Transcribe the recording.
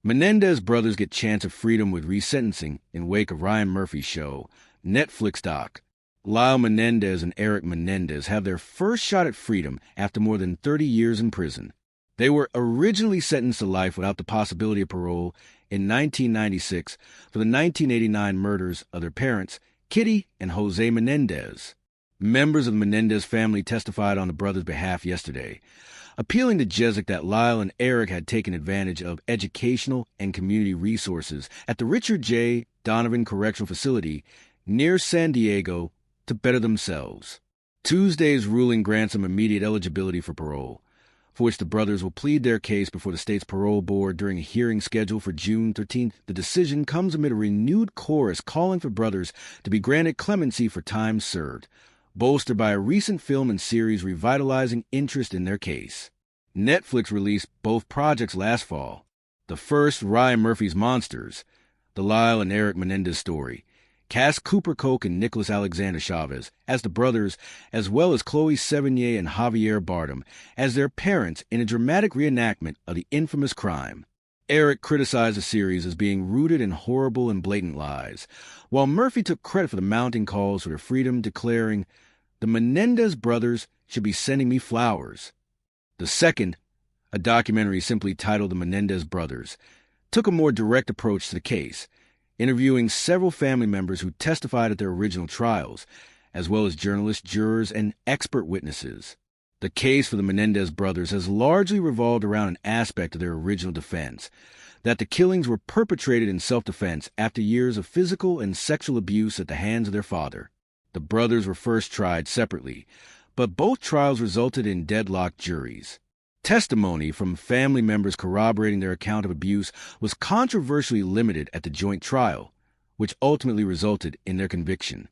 Menéndez brothers get chance of freedom with resentencing in wake of Ryan Murphy's show. Netflix doc. Lyle Menéndez and Erik Menéndez have their first shot at freedom after more than 30 years in prison. They were originally sentenced to life without the possibility of parole in 1996 for the 1989 murders of their parents, Kitty and José Menéndez. Members of the Menéndez family testified on the brothers' behalf yesterday, appealing to Jesic that Lyle and Erik had taken advantage of educational and community resources at the Richard J. Donovan Correctional Facility near San Diego to better themselves. Tuesday's ruling grants them immediate eligibility for parole, for which the brothers will plead their case before the state's parole board during a hearing scheduled for June 13th. The decision comes amid a renewed chorus calling for brothers to be granted clemency for time served, bolstered by a recent film and series revitalizing interest in their case. Netflix released both projects last fall. The first, Ryan Murphy's Monsters, the Lyle and Erik Menéndez story, cast Cooper Koch and Nicholas Alexander Chavez as the brothers, as well as Chloe Sevigny and Javier Bardem as their parents in a dramatic reenactment of the infamous crime. Erik criticized the series as being rooted in horrible and blatant lies, while Murphy took credit for the mounting calls for their freedom, declaring, "The Menéndez brothers should be sending me flowers." The second, a documentary simply titled The Menéndez Brothers, took a more direct approach to the case, interviewing several family members who testified at their original trials, as well as journalists, jurors, and expert witnesses. The case for the Menéndez brothers has largely revolved around an aspect of their original defense, that the killings were perpetrated in self-defense after years of physical and sexual abuse at the hands of their father. The brothers were first tried separately, but both trials resulted in deadlocked juries. Testimony from family members corroborating their account of abuse was controversially limited at the joint trial, which ultimately resulted in their conviction.